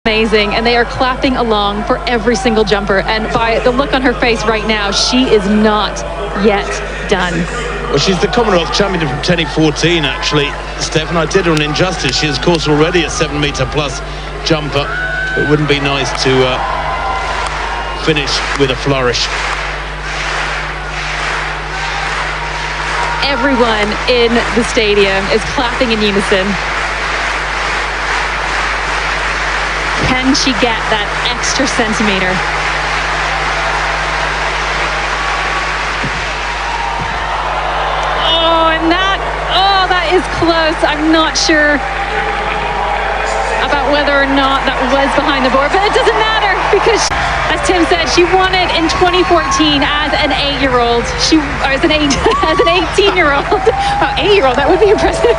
Amazing, and they are clapping along for every single jumper, and by the look on her face right now, she is not yet done. Well, she's the Commonwealth champion from 2014, actually, Steph, and I did her an injustice. She is, of course, already a 7-metre plus jumper. It wouldn't be nice to finish with a flourish. Everyone in the stadium is clapping in unison. Can she get that extra centimetre? Oh, and that is close. I'm not sure about whether or not that was behind the board, but it doesn't matter because, as Tim said, she won it in 2014 as an 8-year-old. As an 18-year-old. Oh, 8-year-old, that would be impressive.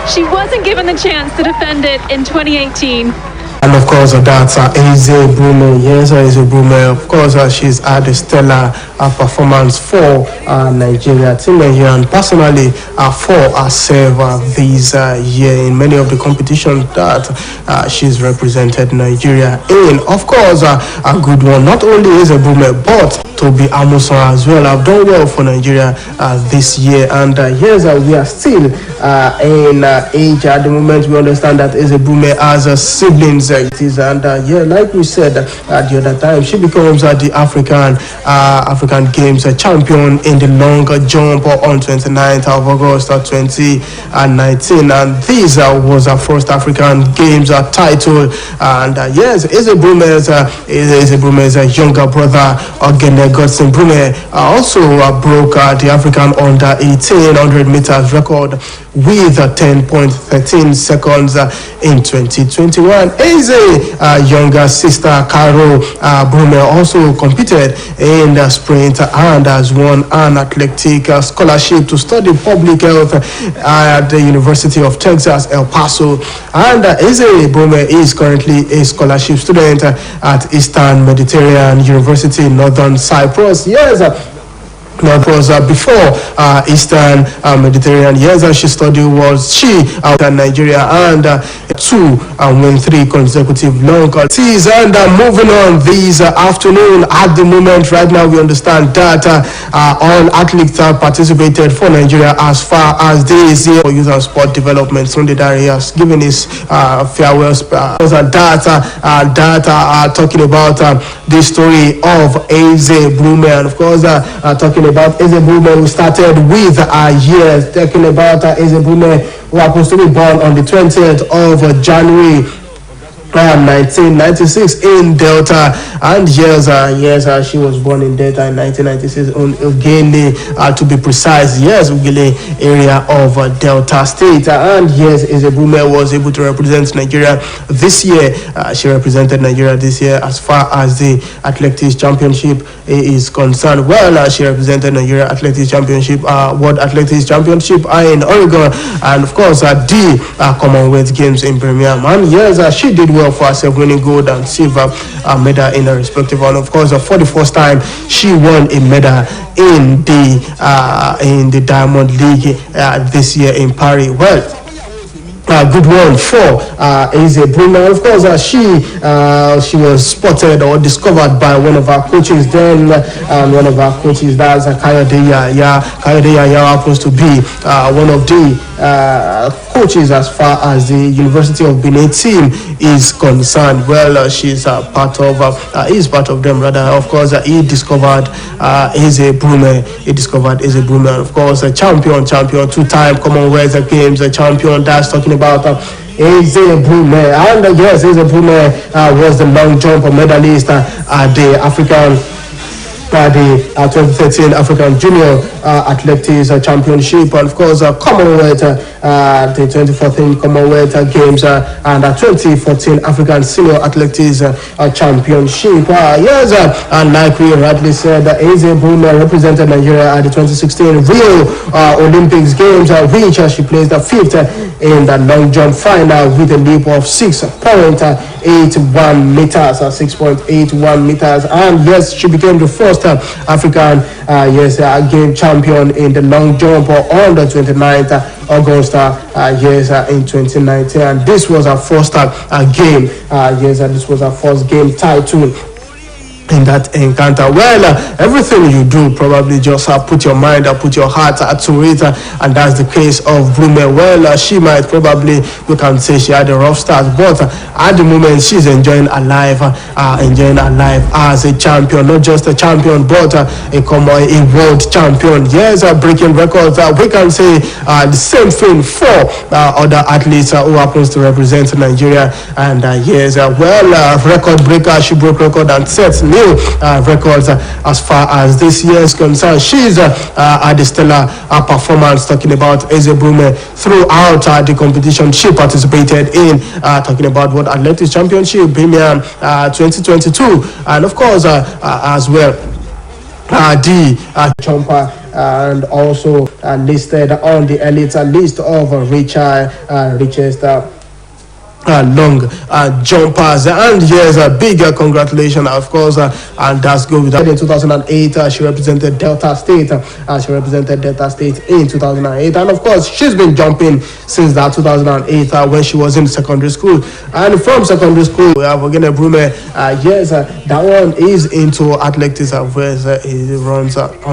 She wasn't given the chance to defend it in 2018. And of course, that's Eze Brume. Yes, Eze Brume. Of course, she's had a stellar performance for Nigeria, Team Nigeria, and personally for herself this year in many of the competitions that she's represented Nigeria in. Of course, a good one. Not only Eze Brume, but Toby Amusan as well have done well for Nigeria this year. And yes, we are still in age at the moment. We understand that Eze Brume has siblings. And yeah, like we said the other time, she becomes the African Games champion in the long jump on 29th of August 2019, and this was her first African Games title. And yes, Eze Brume's younger brother Ogene Godson Brume also broke the African under 1800 meters record with 10.13 seconds in 2021. Eze's younger sister Carol Brume also competed in the sprint and has won an athletic scholarship to study public health at the University of Texas, El Paso. And Eze Brume is currently a scholarship student at Eastern Mediterranean University in Northern Cyprus. Yes, that was before Eastern Mediterranean. Yes, she studied out in Nigeria and 3 consecutive long seasons. And moving on this afternoon, at the moment, right now, we understand that all athletes have participated for Nigeria as far as this year for youth and sport development. Sunday Dari has given his farewell speech. Talking about the story of Eze Brume, and of course, talking about Eze Brume, we started with years talking about Eze Brume, who happens to be born on the 20th of January 1996 in Delta. And yes, she was born in Delta in 1996 on Ugele, to be precise. Yes, Ugele area of Delta State. And yes, Eze Brume was able to represent Nigeria this year. She represented Nigeria this year as far as the athletics championship is concerned. Well, she represented Nigeria athletics championship, World Athletics Championship in Oregon, and of course the Commonwealth Games in Birmingham. And yes, she did well for herself, winning gold and silver medal in her respective one. Of course, for the first time, she won a medal in the Diamond League this year in Paris. Well, good one for Eze Brume. Of course, she was spotted or discovered by one of our coaches then, one of our coaches, that's Kayode Yaya. Kayode Yaya happens to be one of the coaches as far as the University of Benin team is concerned. Well, she's part of them rather. Of course, he discovered Eze Brume. And of course, a champion, 2-time Commonwealth Games champion. That's talking about Eze Brume. And yes, Eze Brume was the long jump medalist at the 2013 African Junior Athletics Championship, and of course Commonwealth, the 2014 Commonwealth Games, and the 2014 African Senior Athletics Championship. Yes, and like we rightly said, Eze Brume represented Nigeria at the 2016 Rio Olympics Games, which she placed 5th in the long jump final with a leap of 6.81 meters, 6.81 meters, and yes, she became the first African game champion in the long jump on the 29th August in 2019, and this was her first game. This was her first game title in that encounter. Well, everything you do, probably just put your mind, put your heart to it, and that's the case of Brume. Well, she might probably, you can say she had a rough start, but at the moment she's enjoying her life as a champion, not just a champion, but a world champion. Yes, breaking records. We can say the same thing for other athletes who happens to represent Nigeria, and record breaker. She broke record and set new records as far as this year is concerned. She's had a stellar performance, talking about Eze Brume throughout the competition she participated in, talking about World Athletics Championship Birmingham 2022, and of course as well the jumper, and also listed on the elite list of richest long jumpers. And yes, a bigger congratulations, of course, and that's good with that. In 2008 she represented Delta State. In 2008, and of course she's been jumping since that 2008 when she was in secondary school. And from secondary school we have again Brume. That one is into athletics, where he runs